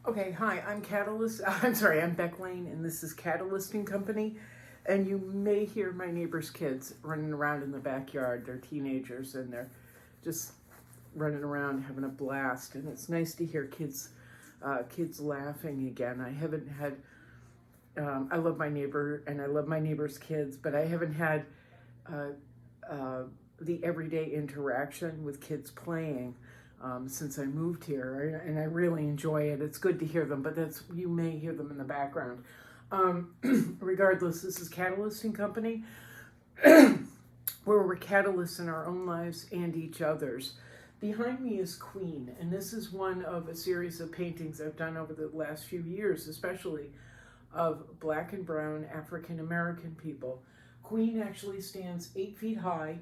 Okay, hi, I'm Catalyst. I'm Beck Lane, and this is Catalysting Company. And you may hear my neighbor's kids running around in the backyard. They're teenagers and they're just running around having a blast. And it's nice to hear kids laughing again. I haven't had. I love my neighbor and I love my neighbor's kids, but I haven't had uh, the everyday interaction with kids playing since I moved here, and I really enjoy it. It's good to hear them, but you may hear them in the background. Regardless, this is Catalysting Company, where we're catalysts in our own lives and each other's. Behind me is Queen, and this is one of a series of paintings I've done over the last few years, especially of Black and brown African American people. Queen actually stands 8 feet high,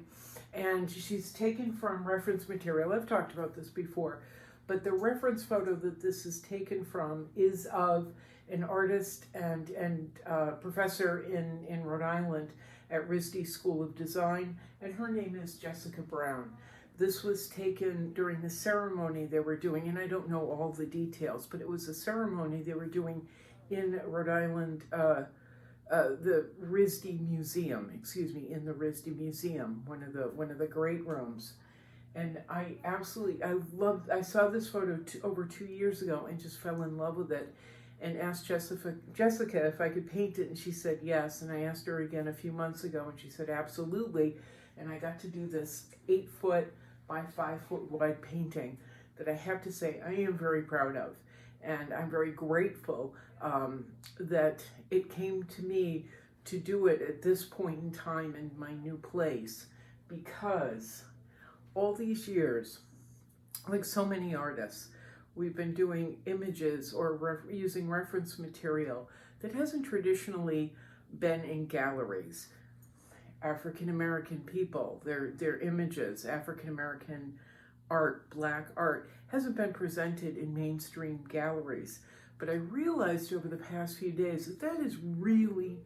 and she's taken from reference material. I've talked about this before, but the reference photo that this is taken from is of an artist and professor in Rhode Island at Rhode School of Design, and her name is Jessica Brown. This was taken during the ceremony they were doing, and I don't know all the details, but it was a ceremony they were doing in Rhode Island, the RISD Museum, in the RISD Museum, one of the great rooms. And I saw this photo over 2 years ago and just fell in love with it and asked Jessica if I could paint it, and she said yes. And I asked her again a few months ago and she said absolutely. And I got to do this 8 foot by 5 foot wide painting that I have to say I am very proud of. And I'm very grateful that it came to me to do it at this point in time in my new place, because all these years, like so many artists, we've been doing images or using reference material that hasn't traditionally been in galleries. African American people, their images, African American art, Black art, hasn't been presented in mainstream galleries. But I realized over the past few days that is really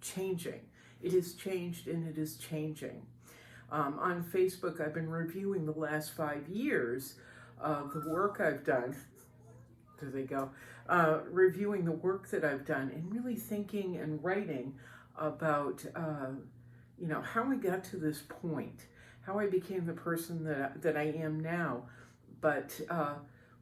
changing. It has changed and it is changing. On Facebook, I've been reviewing the last 5 years of the work I've done. There they go. Reviewing the work that I've done and really thinking and writing about how I got to this point, how I became the person that I am now, but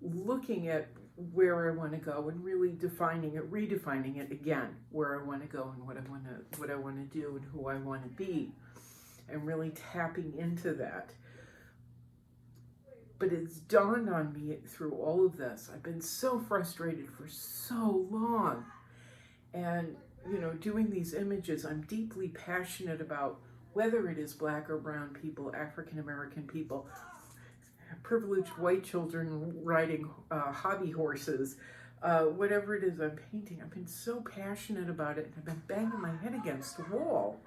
looking at where I want to go and really redefining it again, where I want to go and what I want to do and who I want to be, and really tapping into that. But it's dawned on me through all of this. I've been so frustrated for so long, and doing these images, I'm deeply passionate about, whether it is Black or brown people, African American people, privileged white children riding hobby horses, whatever it is I'm painting. I've been so passionate about it, and I've been banging my head against the wall.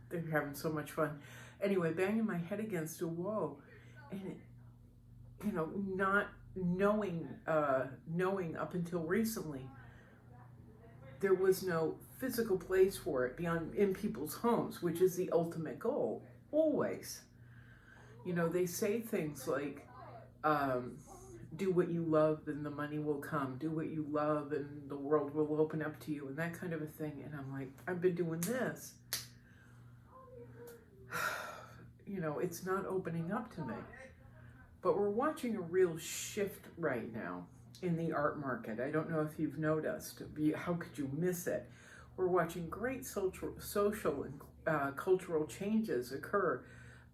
They're having so much fun. Anyway, banging my head against a wall, and not knowing up until recently, there was no physical place for it beyond in people's homes, which is the ultimate goal, always. They say things like, do what you love and the money will come, do what you love and the world will open up to you, and that kind of a thing. And I'm like, I've been doing this. It's not opening up to me. But we're watching a real shift right now in the art market. I don't know if you've noticed. How could you miss it? We're watching great social and cultural changes occur,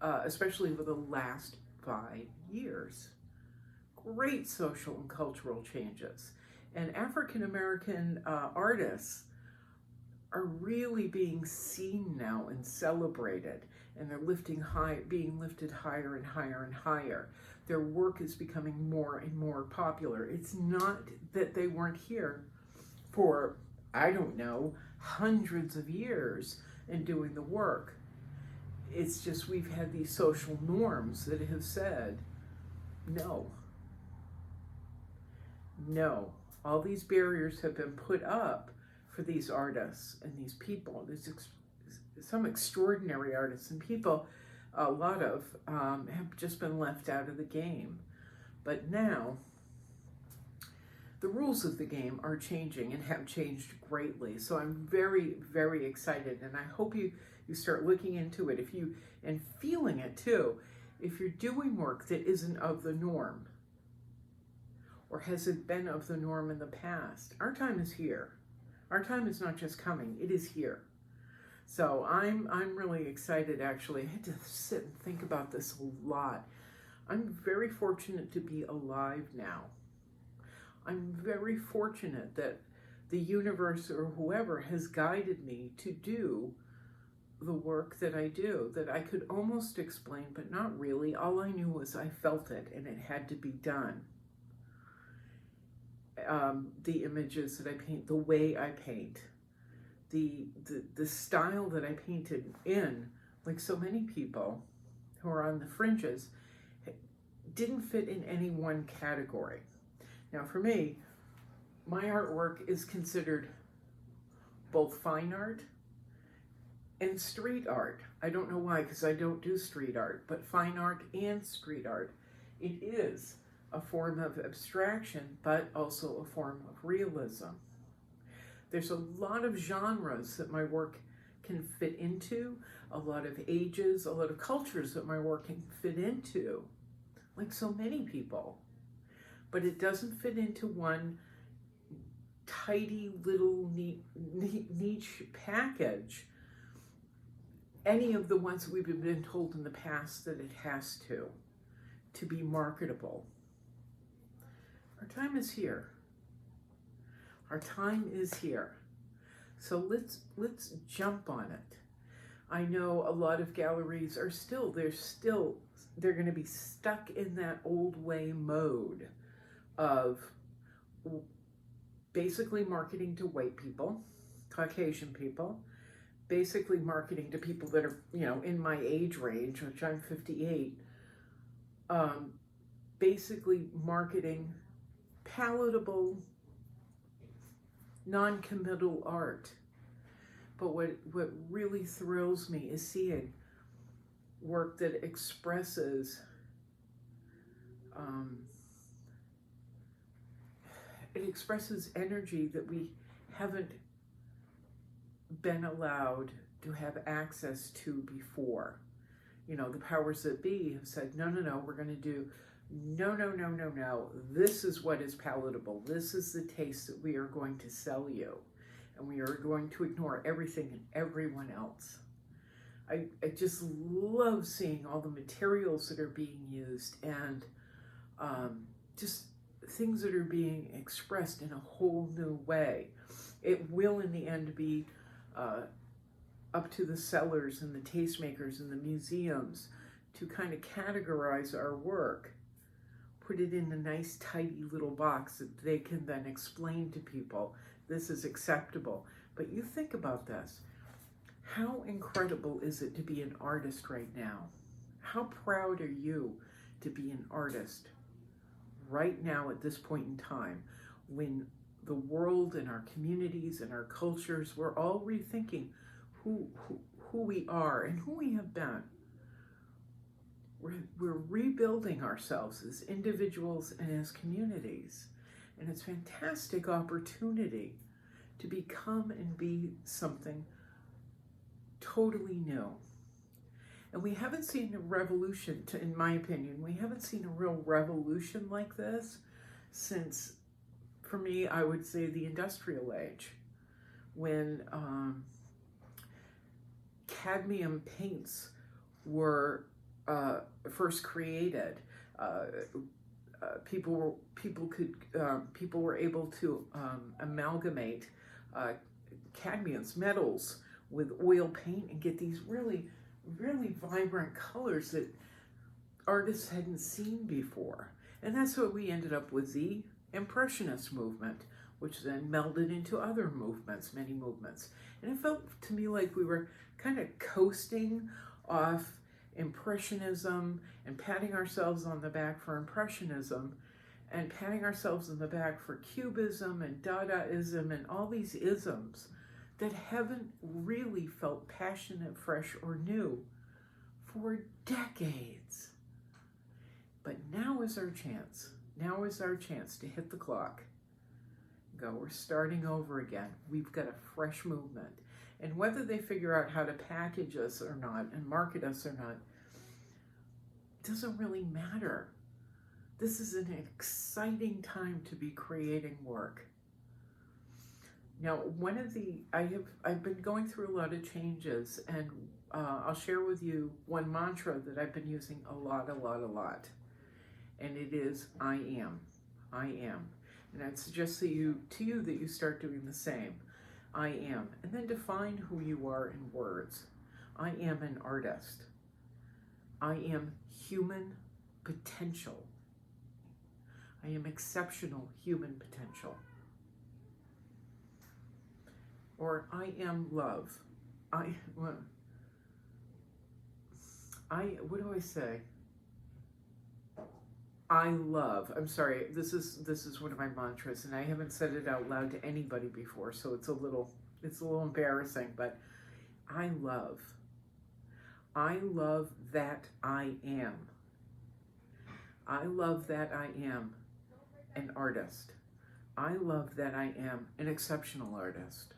especially over the last 5 years. Great social and cultural changes. And African American artists are really being seen now and celebrated, and they're being lifted higher and higher and higher. Their work is becoming more and more popular. It's not that they weren't here for, I don't know, hundreds of years and doing the work. It's just we've had these social norms that have said, no. All these barriers have been put up for these artists and these people. There's some extraordinary artists and people, a lot of have just been left out of the game. But now, the rules of the game are changing and have changed greatly. So I'm very, very excited, and I hope you start looking into it and feeling it too. If you're doing work that isn't of the norm or hasn't been of the norm in the past, our time is here. Our time is not just coming, it is here. So I'm really excited, actually. I had to sit and think about this a lot. I'm very fortunate to be alive now. I'm very fortunate that the universe or whoever has guided me to do the work that I do, that I could almost explain, but not really. All I knew was I felt it and it had to be done. The images that I paint, the way I paint, the style that I painted in, like so many people who are on the fringes, didn't fit in any one category. Now for me, my artwork is considered both fine art and street art. I don't know why, because I don't do street art, but fine art and street art. It is a form of abstraction, but also a form of realism. There's a lot of genres that my work can fit into, a lot of ages, a lot of cultures that my work can fit into, like so many people. But it doesn't fit into one tidy little niche package, any of the ones that we've been told in the past that it has to be marketable. Our time is here. Our time is here. So let's jump on it. I know a lot of galleries are they're going to be stuck in that old way mode of basically marketing to white people, Caucasian people, basically marketing to people that are, in my age range, which I'm 58, basically marketing palatable, non-committal art. But what really thrills me is seeing work that expresses it expresses energy that we haven't been allowed to have access to before. The powers that be have said, no, we're going to do, no. This is what is palatable. This is the taste that we are going to sell you. And we are going to ignore everything and everyone else. I just love seeing all the materials that are being used and just things that are being expressed in a whole new way. It will in the end be up to the sellers and the tastemakers and the museums to kind of categorize our work, put it in a nice tidy little box that they can then explain to people, this is acceptable. But you think about this. How incredible is it to be an artist right now? How proud are you to be an artist right now at this point in time, when the world and our communities and our cultures, we're all rethinking who we are and who we have been. We're rebuilding ourselves as individuals and as communities. And it's a fantastic opportunity to become and be something totally new. And we haven't seen a revolution, in my opinion, we haven't seen a real revolution like this since, for me, I would say the industrial age, when cadmium paints were first created. People were able to amalgamate cadmiums, metals, with oil paint and get these really, really vibrant colors that artists hadn't seen before. And that's what we ended up with the Impressionist movement, which then melded into other movements, many movements. And it felt to me like we were kind of coasting off Impressionism and patting ourselves on the back for Impressionism and patting ourselves on the back for Cubism and Dadaism and all these isms that haven't really felt passionate, fresh, or new for decades. But now is our chance. Now is our chance to hit the clock. Go, we're starting over again. We've got a fresh movement. And whether they figure out how to package us or not and market us or not, doesn't really matter. This is an exciting time to be creating work. Now, I've been going through a lot of changes, and I'll share with you one mantra that I've been using a lot. And it is, I am. And I'd suggest to you that you start doing the same. I am. And then define who you are in words. I am an artist. I am human potential. I am exceptional human potential. Or I am love. What do I say? I love. I'm sorry. This is one of my mantras, and I haven't said it out loud to anybody before, so it's a little embarrassing. But I love. I love that I am. I love that I am an artist. I love that I am an exceptional artist.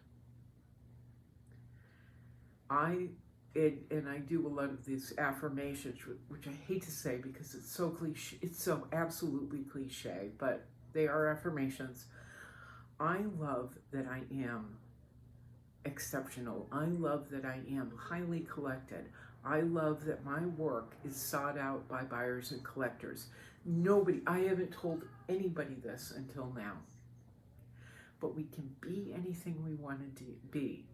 And I do a lot of these affirmations, which I hate to say because it's so cliche, it's so absolutely cliche, but they are affirmations. I love that I am exceptional. I love that I am highly collected. I love that my work is sought out by buyers and collectors. I haven't told anybody this until now, but we can be anything we want to be.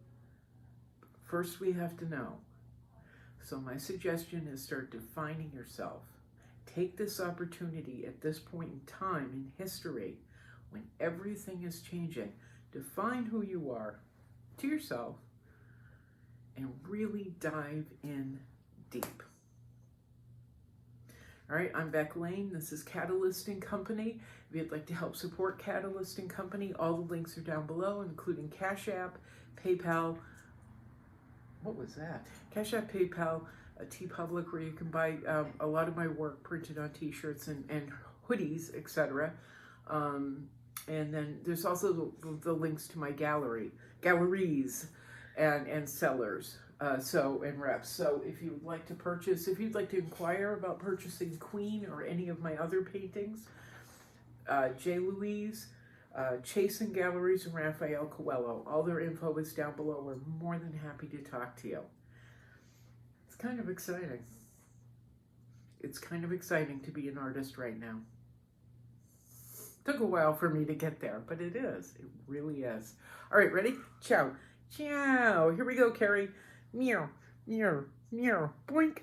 First, we have to know. So my suggestion is start defining yourself. Take this opportunity at this point in time in history, when everything is changing, define who you are to yourself and really dive in deep. All right, I'm Beck Lane. This is Catalyst & Company. If you'd like to help support Catalyst & Company, all the links are down below, including Cash App, PayPal. What was that? Cash App, PayPal, TeePublic, where you can buy a lot of my work printed on t-shirts and hoodies, etc. And then there's also the links to my galleries and sellers, and reps. So if you would like to purchase, if you'd like to inquire about purchasing Queen or any of my other paintings, J. Louise, Chasen Galleries, and Raphael Coelho. All their info is down below. We're more than happy to talk to you. It's kind of exciting. It's kind of exciting to be an artist right now. Took a while for me to get there, but it is. It really is. All right, ready? Ciao. Ciao. Here we go, Carrie. Meow, meow, meow. Boink.